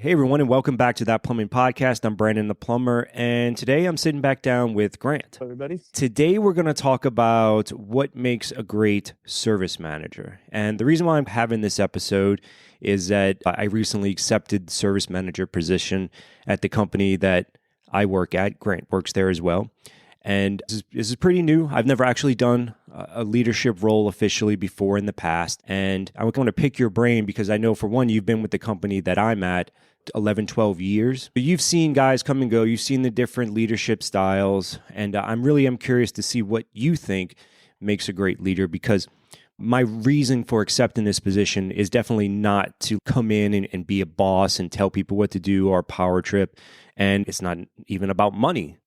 Hey everyone, and welcome back to That Plumbing Podcast. I'm Brandon the Plumber, and today I'm sitting back down with Grant. Hello, everybody. Today we're going to talk about what makes a great service manager. And the reason why I'm having this episode is that I recently accepted the service manager position at the company that I work at. Grant works there as well. And this is pretty new. I've never actually done a leadership role officially before in the past. And I want to pick your brain because I know, for one, you've been with the company that I'm at 11, 12 years. But you've seen guys come and go. You've seen the different leadership styles. And I'm curious to see what you think makes a great leader, because my reason for accepting this position is definitely not to come in and be a boss and tell people what to do or power trip. And it's not even about money.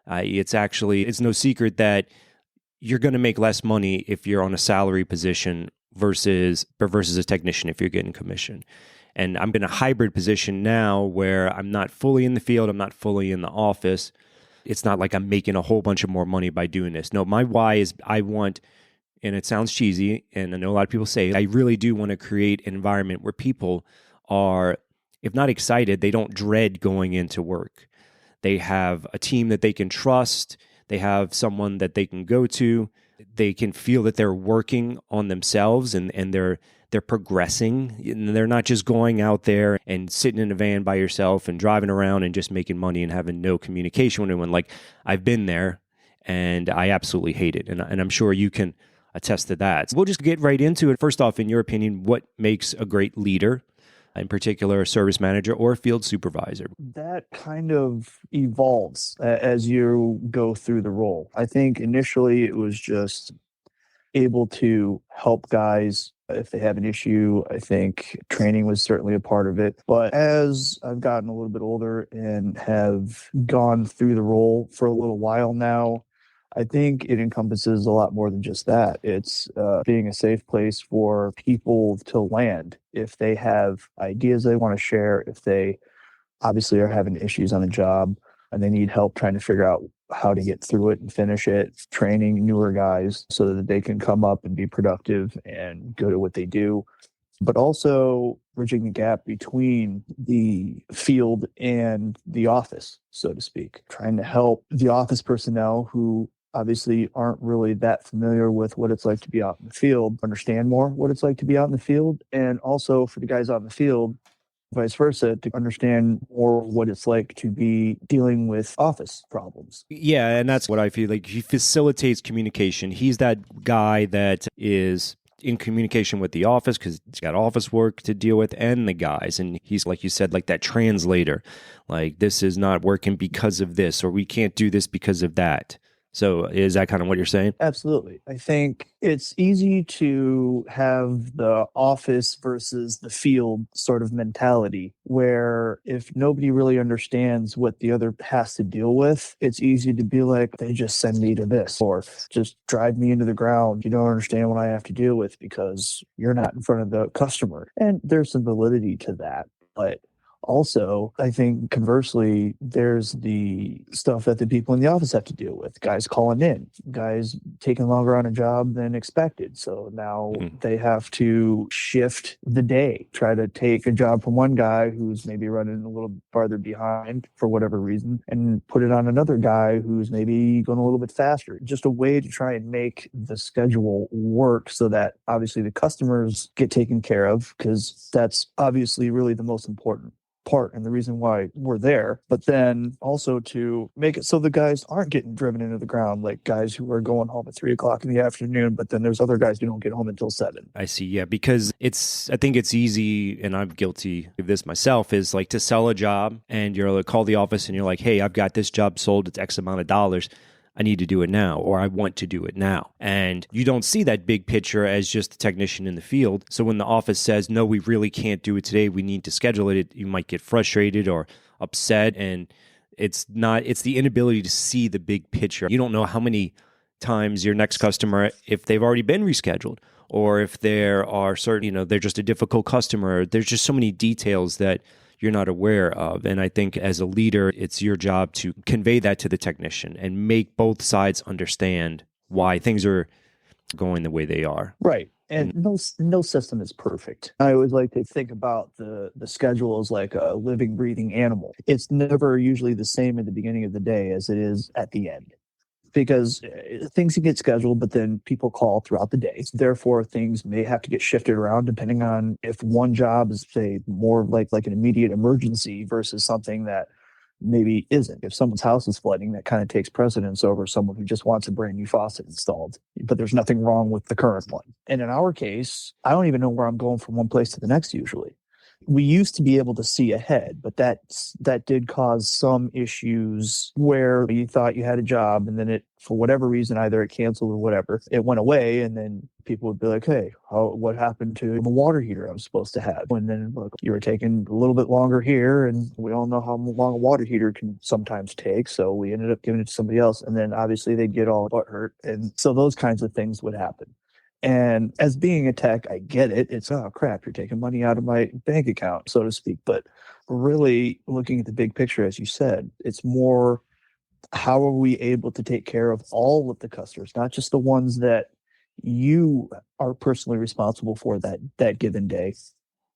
It's no secret that you're going to make less money if you're on a salary position versus a technician if you're getting commission. And I'm in a hybrid position now where I'm not fully in the field, I'm not fully in the office. It's not like I'm making a whole bunch of more money by doing this. No, my why is I want, and it sounds cheesy, and I know a lot of people say it, I really do want to create an environment where people are, if not excited, they don't dread going into work. They have a team that they can trust. They have someone that they can go to. They can feel that they're working on themselves and they're progressing. And they're not just going out there and sitting in a van by yourself and driving around and just making money and having no communication with anyone. Like, I've been there and I absolutely hate it. And I'm sure you can attest to that. So we'll just get right into it. First off, in your opinion, what makes a great leader? In particular, a service manager or a field supervisor? That kind of evolves as you go through the role. I think initially it was just able to help guys if they have an issue. I think training was certainly a part of it. But as I've gotten a little bit older and have gone through the role for a little while now, I think it encompasses a lot more than just that. It's being a safe place for people to land if they have ideas they want to share, if they obviously are having issues on a job and they need help trying to figure out how to get through it and finish it, training newer guys so that they can come up and be productive and good at what they do. But also bridging the gap between the field and the office, so to speak, trying to help the office personnel who obviously aren't really that familiar with what it's like to be out in the field, understand more what it's like to be out in the field, and also for the guys out in the field, vice versa, to understand more what it's like to be dealing with office problems. Yeah, and that's what I feel like. He facilitates communication. He's that guy that is in communication with the office because he's got office work to deal with and the guys. And he's, like you said, like that translator. Like, this is not working because of this, or we can't do this because of that. So is that kind of what you're saying? Absolutely. I think it's easy to have the office versus the field sort of mentality where if nobody really understands what the other has to deal with, it's easy to be like, they just send me to this or just drive me into the ground. You don't understand what I have to deal with because you're not in front of the customer. And there's some validity to that. But also, I think conversely, there's the stuff that the people in the office have to deal with. Guys calling in, guys taking longer on a job than expected. So now they have to shift the day, try to take a job from one guy who's maybe running a little farther behind for whatever reason and put it on another guy who's maybe going a little bit faster. Just a way to try and make the schedule work so that obviously the customers get taken care of, because that's obviously really the most important part and the reason why we're there, but then also to make it so the guys aren't getting driven into the ground, like guys who are going home at 3 o'clock in the afternoon, but then there's other guys who don't get home until 7. I see. Yeah, because I think it's easy, and I'm guilty of this myself, is like to sell a job and you're like, call the office and you're like, hey, I've got this job sold, it's X amount of dollars. I need to do it now, or I want to do it now. And you don't see that big picture as just a technician in the field. So when the office says, no, we really can't do it today, we need to schedule it, you might get frustrated or upset. And it's the inability to see the big picture. You don't know how many times your next customer, if they've already been rescheduled, or if there are certain, they're just a difficult customer. There's just so many details that you're not aware of. And I think as a leader, it's your job to convey that to the technician and make both sides understand why things are going the way they are. Right. And no system is perfect. I always like to think about the schedule as like a living, breathing animal. It's never usually the same at the beginning of the day as it is at the end, because things can get scheduled, but then people call throughout the day. Therefore, things may have to get shifted around depending on if one job is, say, more like an immediate emergency versus something that maybe isn't. If someone's house is flooding, that kind of takes precedence over someone who just wants a brand new faucet installed, but there's nothing wrong with the current one. And in our case, I don't even know where I'm going from one place to the next usually. We used to be able to see ahead, but that did cause some issues where you thought you had a job and then it, for whatever reason, either it canceled or whatever, it went away, and then people would be like, "Hey, what happened to the water heater I was supposed to have?" And then, look, you were taking a little bit longer here, and we all know how long a water heater can sometimes take, so we ended up giving it to somebody else, and then obviously they'd get all butt hurt, and so those kinds of things would happen. And as being a tech, I get it. It's, oh crap, you're taking money out of my bank account, so to speak. But really looking at the big picture, as you said, it's more, how are we able to take care of all of the customers, not just the ones that you are personally responsible for that given day,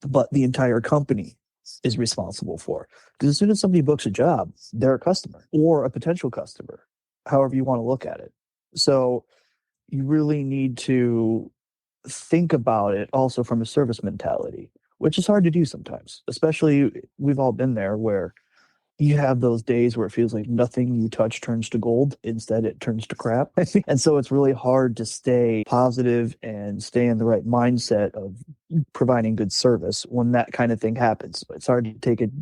but the entire company is responsible for. Because as soon as somebody books a job, they're a customer or a potential customer, however you want to look at it. So you really need to think about it also from a service mentality, which is hard to do sometimes. Especially, we've all been there where you have those days where it feels like nothing you touch turns to gold. Instead, it turns to crap. And so it's really hard to stay positive and stay in the right mindset of providing good service when that kind of thing happens. It's hard to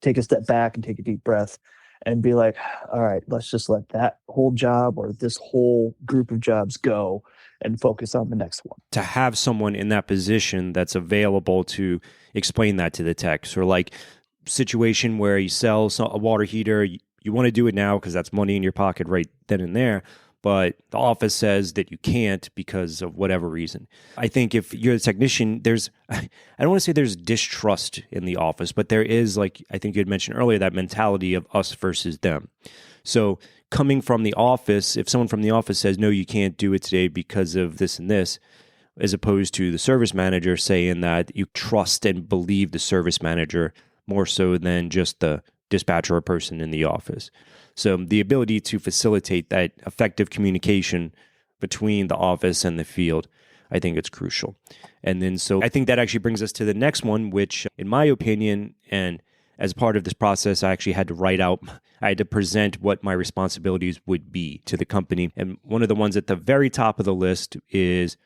take a step back and take a deep breath and be like, all right, let's just let that whole job or this whole group of jobs go and focus on the next one. To have someone in that position that's available to explain that to the techs, or like situation where you sell a water heater, you want to do it now because that's money in your pocket right then and there, but the office says that you can't because of whatever reason. I think if you're a technician, I don't want to say there's distrust in the office, but there is, like I think you had mentioned earlier, that mentality of us versus them. So coming from the office, if someone from the office says, no, you can't do it today because of this and this, as opposed to the service manager saying that you trust and believe the service manager more so than just the dispatcher or person in the office. So the ability to facilitate that effective communication between the office and the field, I think it's crucial. And then so I think that actually brings us to the next one, which in my opinion, and as part of this process, I actually had to present what my responsibilities would be to the company. And one of the ones at the very top of the list is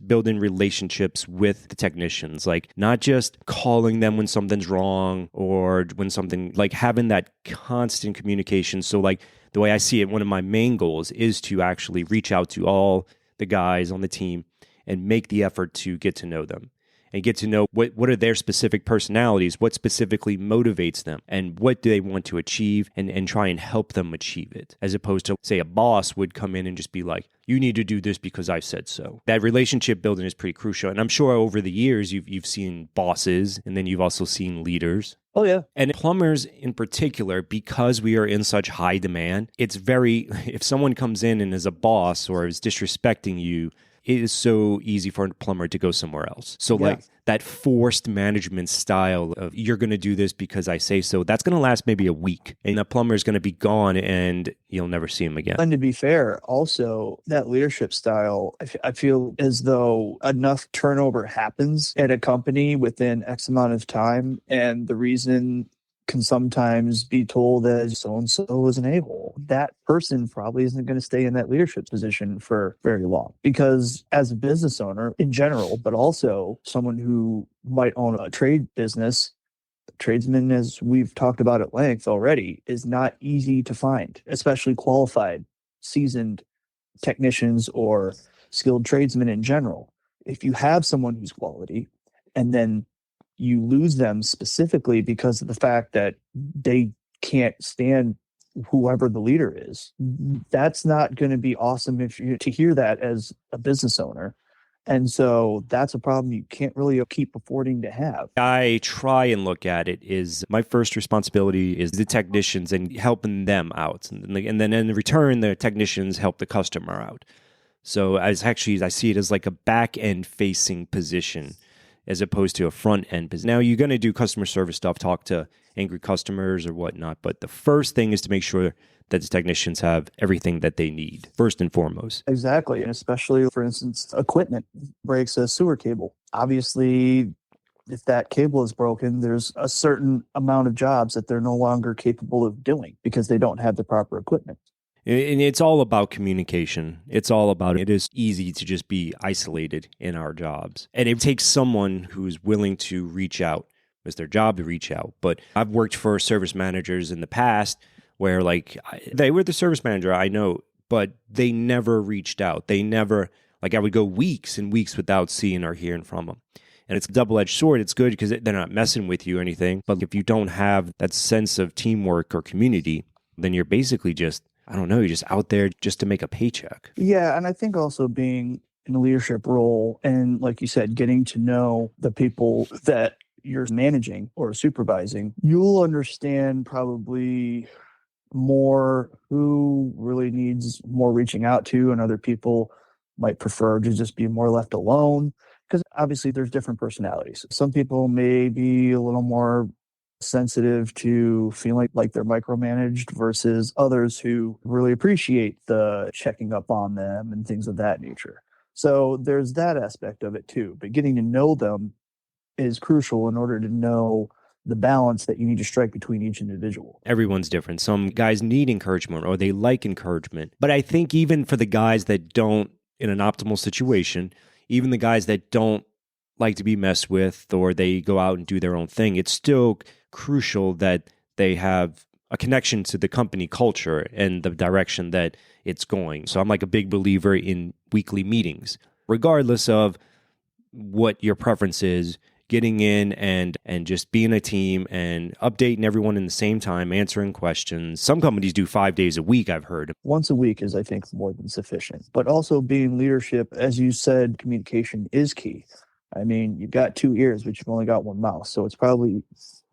building relationships with the technicians, like not just calling them when something's wrong or when something, like having that constant communication. So like the way I see it, one of my main goals is to actually reach out to all the guys on the team and make the effort to get to know them and get to know what are their specific personalities, what specifically motivates them, and what do they want to achieve, and try and help them achieve it, as opposed to, say, a boss would come in and just be like, you need to do this because I said so. That relationship building is pretty crucial. And I'm sure over the years you've seen bosses, and then you've also seen leaders. Oh, yeah. And plumbers in particular, because we are in such high demand, it's if someone comes in and is a boss or is disrespecting you, it is so easy for a plumber to go somewhere else. So like that forced management style of, you're going to do this because I say so, that's going to last maybe a week. And the plumber is going to be gone and you'll never see him again. And to be fair, also that leadership style, I feel as though enough turnover happens at a company within X amount of time. And the reason can sometimes be told as so-and-so is an a-hole. That person probably isn't going to stay in that leadership position for very long, because as a business owner in general, but also someone who might own a trade business, tradesman, as we've talked about at length already, is not easy to find, especially qualified, seasoned technicians or skilled tradesmen in general. If you have someone who's quality and then you lose them specifically because of the fact that they can't stand whoever the leader is, that's not going to be awesome if you to hear that as a business owner. And so that's a problem you can't really keep affording to have. I try and look at it is my first responsibility is the technicians and helping them out. And then in return, the technicians help the customer out. So I see it as like a back end facing position as opposed to a front end position. Now you're going to do customer service stuff, talk to angry customers or whatnot, but the first thing is to make sure that the technicians have everything that they need first and foremost. Exactly. And especially, for instance, equipment breaks a sewer cable. Obviously, if that cable is broken, there's a certain amount of jobs that they're no longer capable of doing because they don't have the proper equipment. And it's all about communication. It's all about it is easy to just be isolated in our jobs. And it takes someone who's willing to reach out. It's their job to reach out. But I've worked for service managers in the past where they were the service manager, I know, but they never reached out. They never, I would go weeks and weeks without seeing or hearing from them. And it's a double-edged sword. It's good because they're not messing with you or anything. But if you don't have that sense of teamwork or community, then you're basically just, I don't know, you're just out there just to make a paycheck. Yeah. And I think also being in a leadership role and, like you said, getting to know the people that you're managing or supervising, you'll understand probably more who really needs more reaching out to, and other people might prefer to just be more left alone. Because obviously there's different personalities. Some people may be a little more sensitive to feeling like they're micromanaged versus others who really appreciate the checking up on them and things of that nature. So there's that aspect of it too. But getting to know them is crucial in order to know the balance that you need to strike between each individual. Everyone's different. Some guys need encouragement or they like encouragement. But I think even for the guys that don't, in an optimal situation, even the guys that don't like to be messed with or they go out and do their own thing, it's still crucial that they have a connection to the company culture and the direction that it's going. So I'm like a big believer in weekly meetings, regardless of what your preference is, getting in and just being a team and updating everyone in the same time, answering questions. Some companies do 5 days a week, I've heard. Once a week is, I think, more than sufficient. But also being leadership, as you said, communication is key. I mean, you've got 2 ears, but you've only got 1 mouth. So it's probably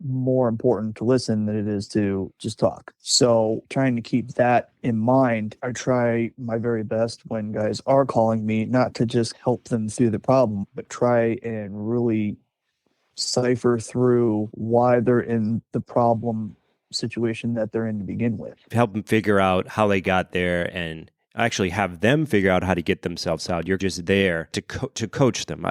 more important to listen than it is to just talk. So trying to keep that in mind, I try my very best when guys are calling me, not to just help them through the problem, but try and really cipher through why they're in the problem situation that they're in to begin with. Help them figure out how they got there and actually have them figure out how to get themselves out. You're just there to coach them.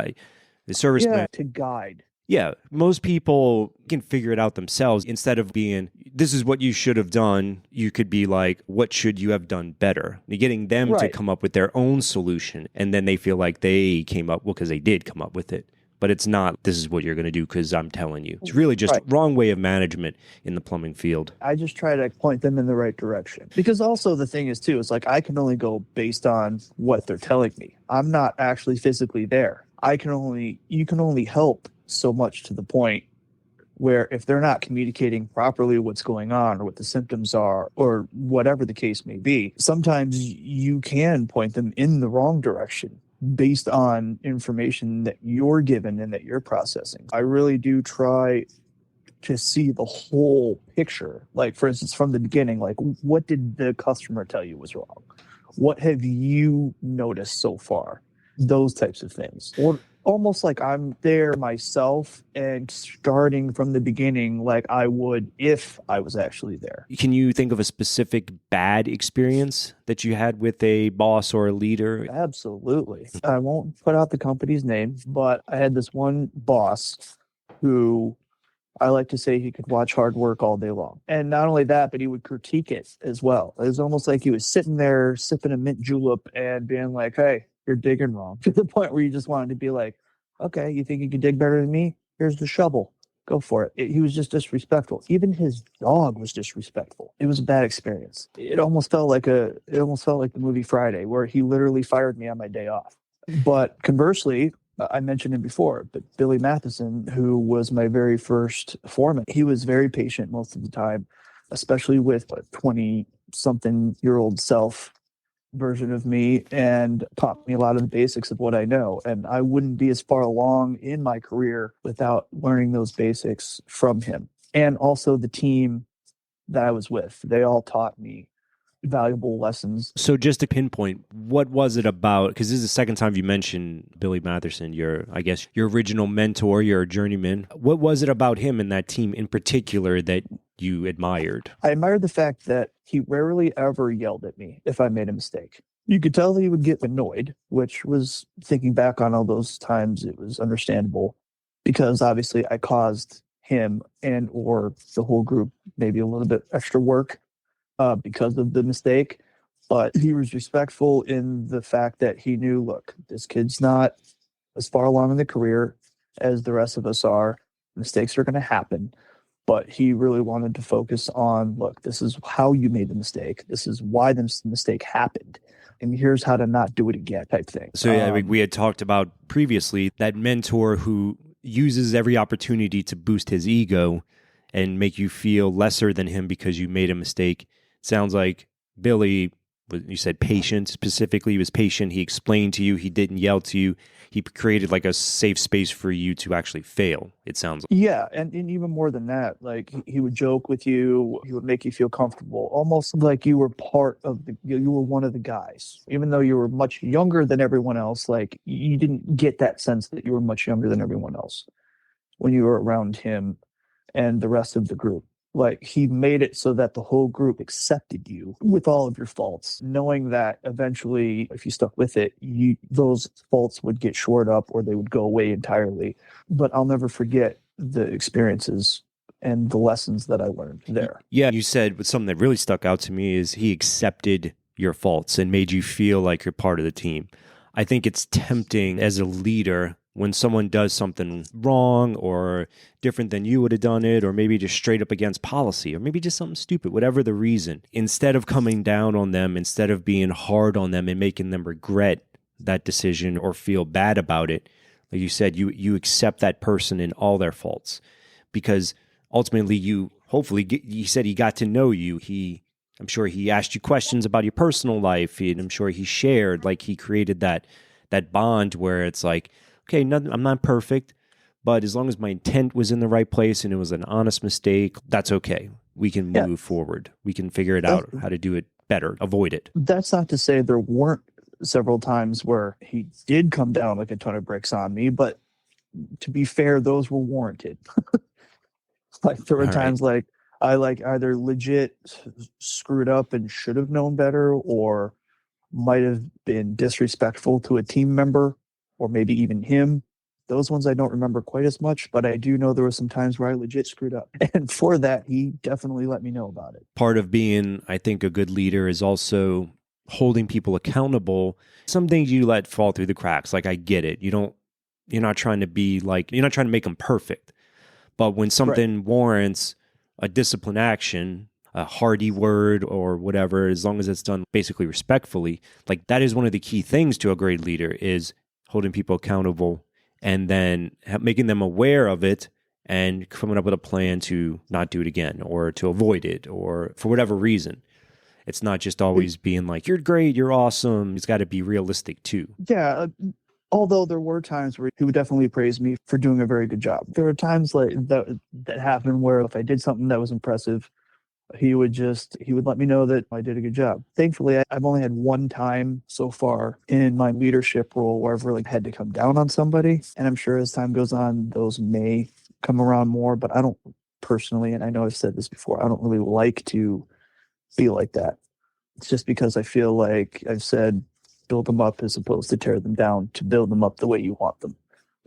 The serviceman, to guide. Yeah, most people can figure it out themselves. Instead of being, this is what you should have done, you could be like, what should you have done better? You're getting them to come up with their own solution, and then they feel like they came up, well, because they did come up with it. But it's not, this is what you're going to do because I'm telling you. It's really just wrong way of management in the plumbing field. I just try to point them in the right direction. Because also the thing is, too, is like I can only go based on what they're telling me. I'm not actually physically there. You can only help so much, to the point where if they're not communicating properly what's going on or what the symptoms are or whatever the case may be, sometimes you can point them in the wrong direction based on information that you're given and that you're processing. I really do try to see the whole picture. Like, for instance, from the beginning, like, what did the customer tell you was wrong? What have you noticed so far? Those types of things. Or almost like I'm there myself and starting from the beginning like I would if I was actually there. Can you think of a specific bad experience that you had with a boss or a leader? Absolutely. I won't put out the company's name, but I had this one boss who I like to say he could watch hard work all day long. And not only that, but he would critique it as well. It was almost like he was sitting there sipping a mint julep and being like, hey, you're digging wrong, to the point where you just wanted to be like, okay, you think you can dig better than me? Here's the shovel. Go for it. He was just disrespectful. Even his dog was disrespectful. It was a bad experience. It almost felt like the movie Friday, where he literally fired me on my day off. But conversely, I mentioned him before, but Billy Matheson, who was my very first foreman, he was very patient most of the time, especially with a 20-something-year-old self version of me, and taught me a lot of the basics of what I know. And I wouldn't be as far along in my career without learning those basics from him. And also the team that I was with, they all taught me valuable lessons. So just to pinpoint, what was it about? Because this is the second time you mentioned Billy Matherson, I guess, your original mentor, your journeyman. What was it about him and that team in particular that you admired? I admired the fact that he rarely ever yelled at me if I made a mistake. You could tell that he would get annoyed, which was, thinking back on all those times, it was understandable because obviously I caused him and or the whole group maybe a little bit extra work because of the mistake. But he was respectful in the fact that he knew, look, this kid's not as far along in the career as the rest of us are. Mistakes are going to happen. But he really wanted to focus on, look, this is how you made the mistake. This is why the mistake happened. And here's how to not do it again, type thing. So yeah, we had talked about previously that mentor who uses every opportunity to boost his ego and make you feel lesser than him because you made a mistake. Sounds like Billy, you said patient specifically. He was patient. He explained to you. He didn't yell to you. He created like a safe space for you to actually fail, it sounds like. Yeah, and even more than that, like he would joke with you. He would make you feel comfortable, almost like you were part of you were one of the guys. Even though you were much younger than everyone else, like you didn't get that sense that you were much younger than everyone else when you were around him and the rest of the group. Like he made it so that the whole group accepted you with all of your faults, knowing that eventually, if you stuck with it, those faults would get shored up or they would go away entirely. But I'll never forget the experiences and the lessons that I learned there. Yeah, you said something that really stuck out to me is he accepted your faults and made you feel like you're part of the team. I think it's tempting as a leader when someone does something wrong or different than you would have done it, or maybe just straight up against policy, or maybe just something stupid, whatever the reason, instead of coming down on them, instead of being hard on them and making them regret that decision or feel bad about it, like you said, you accept that person and all their faults, because ultimately he said he got to know you. I'm sure he asked you questions about your personal life, and I'm sure he shared, like he created that bond where it's like, okay, I'm not perfect, but as long as my intent was in the right place and it was an honest mistake, that's okay. We can move forward. We can figure it out, how to do it better, avoid it. That's not to say there weren't several times where he did come down like a ton of bricks on me, but to be fair, those were warranted. Like there were times like I like either legit screwed up and should have known better, or might have been disrespectful to a team member, or maybe even him. Those ones I don't remember quite as much, but I do know there were some times where I legit screwed up. And for that, he definitely let me know about it. Part of being, I think, a good leader is also holding people accountable. Some things you let fall through the cracks. Like, I get it. You're not trying to make them perfect. But when something warrants a discipline action, a hearty word or whatever, as long as it's done basically respectfully, like that is one of the key things to a great leader, is holding people accountable and then making them aware of it and coming up with a plan to not do it again or to avoid it, or for whatever reason. It's not just always being like, you're great, you're awesome. It's got to be realistic too. Yeah. Although there were times where he would definitely praise me for doing a very good job. There were times like that happened where if I did something that was impressive, he would let me know that I did a good job. Thankfully, I've only had one time so far in my leadership role where I've really had to come down on somebody. And I'm sure as time goes on, those may come around more, but I don't personally, and I know I've said this before, I don't really like to be like that. It's just because I feel like I've said, build them up as opposed to tear them down, to build them up the way you want them.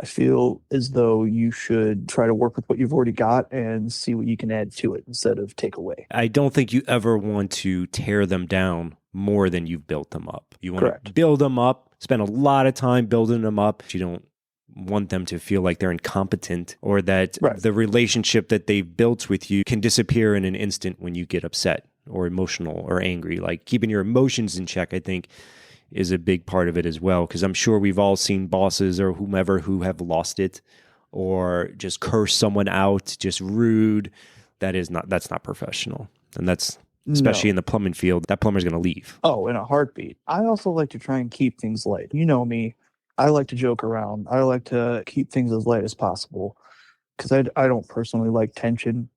I feel as though you should try to work with what you've already got and see what you can add to it instead of take away. I don't think you ever want to tear them down more than you've built them up. You want to build them up, spend a lot of time building them up. You don't want them to feel like they're incompetent, or that the relationship that they've built with you can disappear in an instant when you get upset or emotional or angry. Like, keeping your emotions in check, I think, is a big part of it as well, because I'm sure we've all seen bosses or whomever who have lost it or just curse someone out, just rude. That's not professional. And that's, especially in the plumbing field, that plumber's going to leave. Oh, in a heartbeat. I also like to try and keep things light. You know me. I like to joke around. I like to keep things as light as possible because I don't personally like tension.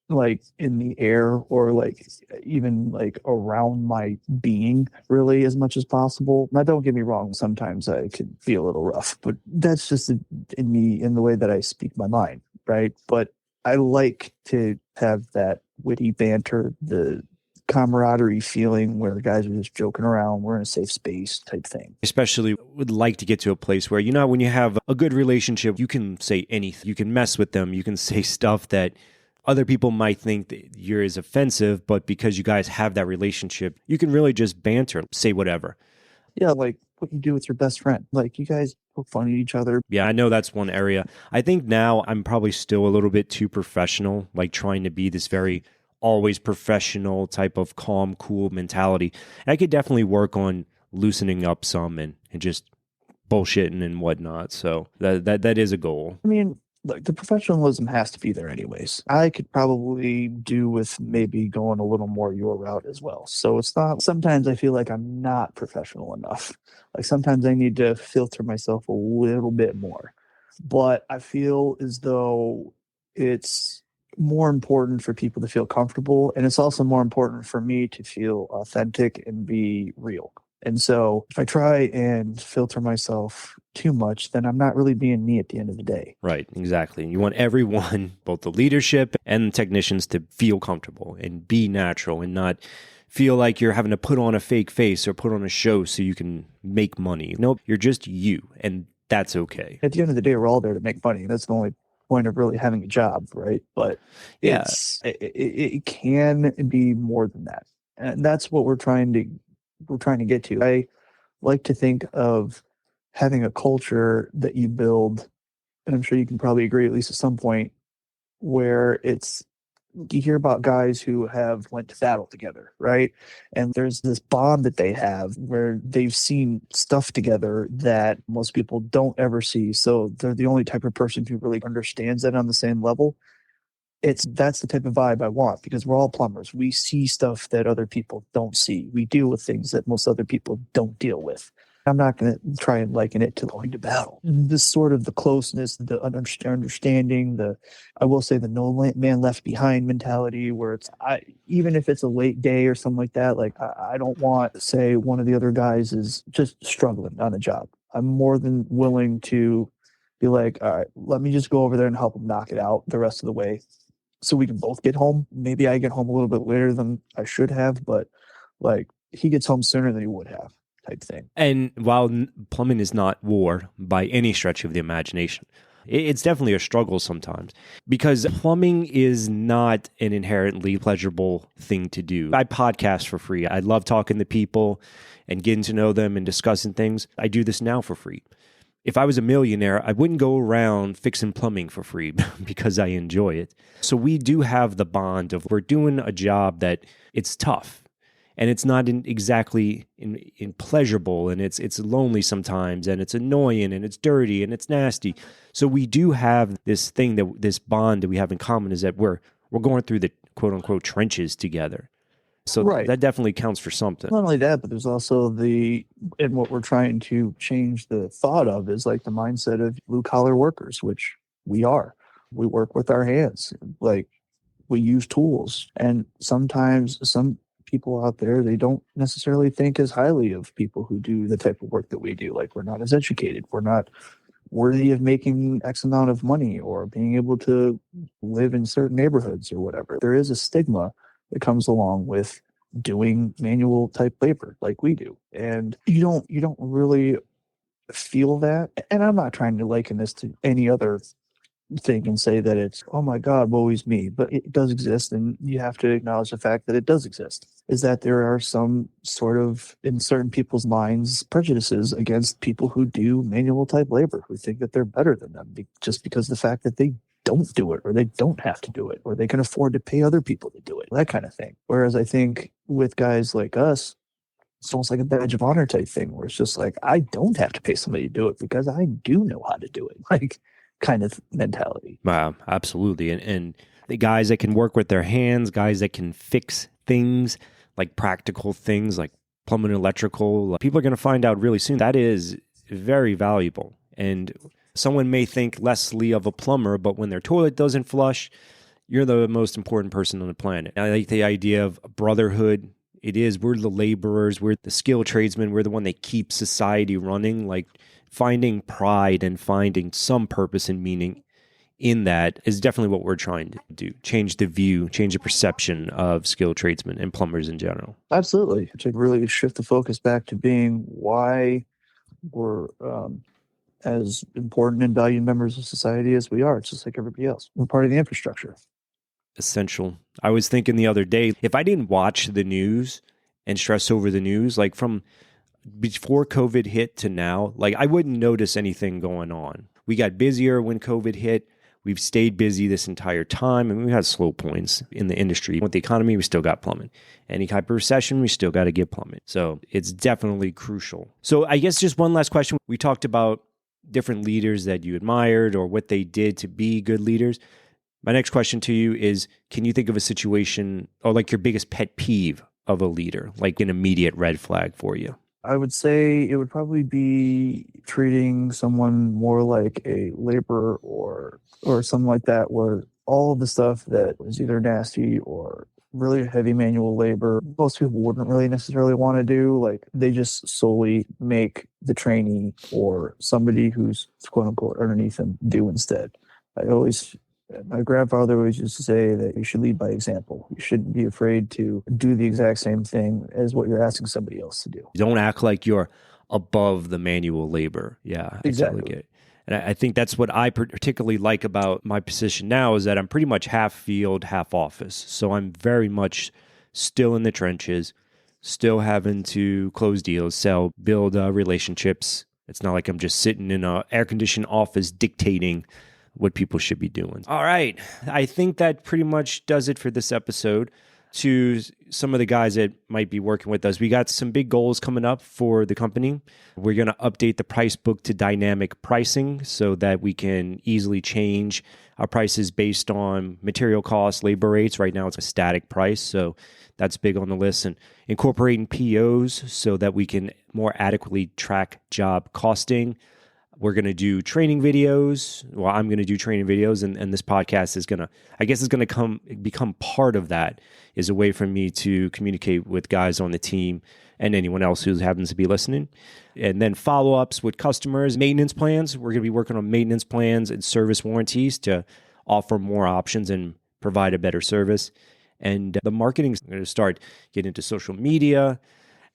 like in the air or like even like around my being really as much as possible. Now, don't get me wrong, sometimes I can be a little rough, but that's just in me, in the way that I speak my mind, right? But I like to have that witty banter, the camaraderie feeling where guys are just joking around, we're in a safe space type thing. Especially would like to get to a place where, when you have a good relationship, you can say anything. You can mess with them. You can say stuff that other people might think that you're as offensive, but because you guys have that relationship, you can really just banter, say whatever. Yeah, like what you do with your best friend. Like you guys poke fun at each other. Yeah, I know that's one area. I think now I'm probably still a little bit too professional, like trying to be this very always professional type of calm, cool mentality. And I could definitely work on loosening up some and just bullshitting and whatnot. So that is a goal. I mean, like the professionalism has to be there anyways. I could probably do with maybe going a little more your route as well. So it's not, sometimes I feel like I'm not professional enough. Like sometimes I need to filter myself a little bit more. But I feel as though it's more important for people to feel comfortable. And it's also more important for me to feel authentic and be real. And so if I try and filter myself too much, then I'm not really being me at the end of the day. Right, exactly. You want everyone, both the leadership and the technicians, to feel comfortable and be natural and not feel like you're having to put on a fake face or put on a show so you can make money. Nope, you're just you, and that's okay. At the end of the day, we're all there to make money. That's the only point of really having a job, right? But Yeah, it can be more than that. And that's what we're trying to get to. I like to think of having a culture that you build, and I'm sure you can probably agree at least at some point, where it's, you hear about guys who have went to battle together, right? And there's this bond that they have where they've seen stuff together that most people don't ever see. So they're the only type of person who really understands that on the same level. That's the type of vibe I want, because we're all plumbers. We see stuff that other people don't see. We deal with things that most other people don't deal with. I'm not going to try and liken it to going to battle. This sort of the closeness, the understanding, I will say the no man left behind mentality, where even if it's a late day or something like that, like I don't want, say, one of the other guys is just struggling on a job. I'm more than willing to be like, all right, let me just go over there and help him knock it out the rest of the way, so we can both get home. Maybe I get home a little bit later than I should have, but like he gets home sooner than he would have, type thing. and while plumbing is not war by any stretch of the imagination, it's definitely a struggle sometimes because plumbing is not an inherently pleasurable thing to do. I podcast for free. I love talking to people and getting to know them and discussing things. I do this now for free. If I was a millionaire, I wouldn't go around fixing plumbing for free because I enjoy it. So we do have the bond of we're doing a job that it's tough and it's not exactly in pleasurable, and it's lonely sometimes, and it's annoying, and it's dirty, and it's nasty. So we do have this thing, this bond that we have in common, is that we're going through the quote unquote trenches together. So Right. that definitely counts for something. Not only that, but there's also and what we're trying to change the thought of is like the mindset of blue collar workers, which we are. We work with our hands. Like we use tools. And sometimes some people out there, they don't necessarily think as highly of people who do the type of work that we do. Like we're not as educated. We're not worthy of making X amount of money or being able to live in certain neighborhoods or whatever. There is a stigma that comes along with doing manual type labor like we do. And you don't really feel that. And I'm not trying to liken this to any other thing and say that it's, oh my God, woe is me, but it does exist. And you have to acknowledge the fact that it does exist, is that there are some sort of, in certain people's minds, prejudices against people who do manual type labor, who think that they're better than them just because of the fact that they don't do it, or they don't have to do it, or they can afford to pay other people to do it, that kind of thing. Whereas I think with guys like us, it's almost like a badge of honor type thing, where it's just like, I don't have to pay somebody to do it because I do know how to do it. Like, kind of mentality. Wow, absolutely. And the guys that can work with their hands, guys that can fix things, like practical things like plumbing and electrical, people are going to find out really soon that is very valuable. And someone may think lessly of a plumber, but when their toilet doesn't flush, you're the most important person on the planet. I like the idea of brotherhood. We're the laborers, we're the skilled tradesmen, we're the one that keeps society running. Like finding pride and finding some purpose and meaning in that is definitely what we're trying to do. Change the view, change the perception of skilled tradesmen and plumbers in general. Absolutely. To really shift the focus back to being why we're as important and valued members of society as we are. It's just like everybody else. We're part of the infrastructure. Essential. I was thinking the other day, if I didn't watch the news and stress over the news, like from before COVID hit to now, like I wouldn't notice anything going on. We got busier when COVID hit. We've stayed busy this entire time, and we've had slow points in the industry. With the economy, we still got plumbing. Any type of recession, we still got to get plumbing. So it's definitely crucial. So I guess just one last question. We talked about different leaders that you admired or what they did to be good leaders. My next question to you is, can you think of a situation or like your biggest pet peeve of a leader, like an immediate red flag for you? I would say it would probably be treating someone more like a laborer or something like that, where all of the stuff that is either nasty or really heavy manual labor, most people wouldn't really necessarily want to do. Like they just solely make the trainee or somebody who's quote unquote underneath them do instead. My grandfather always used to say that you should lead by example. You shouldn't be afraid to do the exact same thing as what you're asking somebody else to do. Don't act like you're above the manual labor. Yeah, exactly. I totally get it. And I think that's what I particularly like about my position now is that I'm pretty much half field, half office. So I'm very much still in the trenches, still having to close deals, sell, build relationships. It's not like I'm just sitting in an air-conditioned office dictating what people should be doing. All right. I think that pretty much does it for this episode. To some of the guys that might be working with us, we got some big goals coming up for the company. We're going to update the price book to dynamic pricing so that we can easily change our prices based on material costs, labor rates. Right now, it's a static price. So that's big on the list. And incorporating POs so that we can more adequately track job costing. We're going to do training videos. Well, I'm going to do training videos, and this podcast is going to, I guess it's going to become part of that, is a way for me to communicate with guys on the team and anyone else who happens to be listening. And then follow-ups with customers, maintenance plans. We're going to be working on maintenance plans and service warranties to offer more options and provide a better service. And the marketing is going to start getting into social media,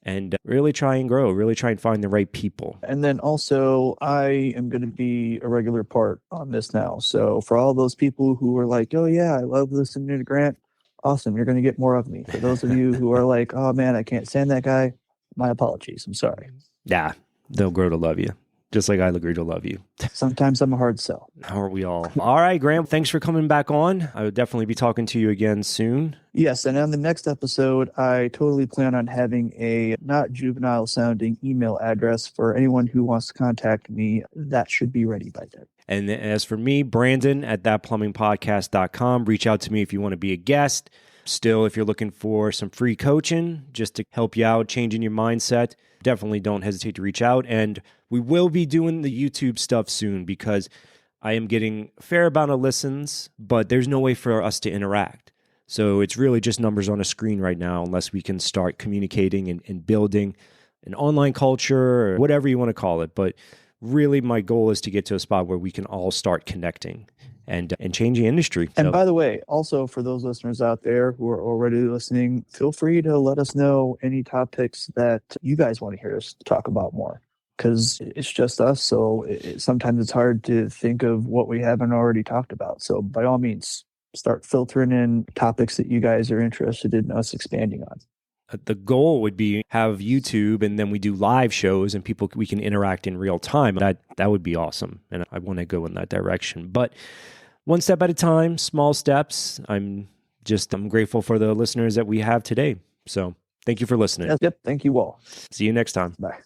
and really try and grow, really try and find the right people. And then also, I am going to be a regular part on this now. So for all those people who are like, oh yeah, I love listening to Grant, awesome, you're going to get more of me. For those of you who are like, oh man, I can't stand that guy, my apologies, I'm sorry. Yeah, they'll grow to love you, just like I agree to love you. Sometimes I'm a hard sell. How are we all? All right, Graham, thanks for coming back on. I will definitely be talking to you again soon. Yes, and on the next episode, I totally plan on having a not juvenile sounding email address for anyone who wants to contact me. That should be ready by then. And as for me, Brandon at thatplumbingpodcast.com. Reach out to me if you want to be a guest. Still, if you're looking for some free coaching just to help you out, changing your mindset, definitely don't hesitate to reach out. And we will be doing the YouTube stuff soon because I am getting a fair amount of listens, but there's no way for us to interact. So it's really just numbers on a screen right now unless we can start communicating and building an online culture or whatever you want to call it. But really my goal is to get to a spot where we can all start connecting and change the industry. And by the way, also for those listeners out there who are already listening, feel free to let us know any topics that you guys want to hear us talk about more, because it's just us. So sometimes it's hard to think of what we haven't already talked about. So by all means, start filtering in topics that you guys are interested in us expanding on. The goal would be have YouTube and then we do live shows and we can interact in real time. That would be awesome. And I want to go in that direction. But one step at a time, small steps. I'm grateful for the listeners that we have today. So thank you for listening. Yep. Thank you all. See you next time. Bye.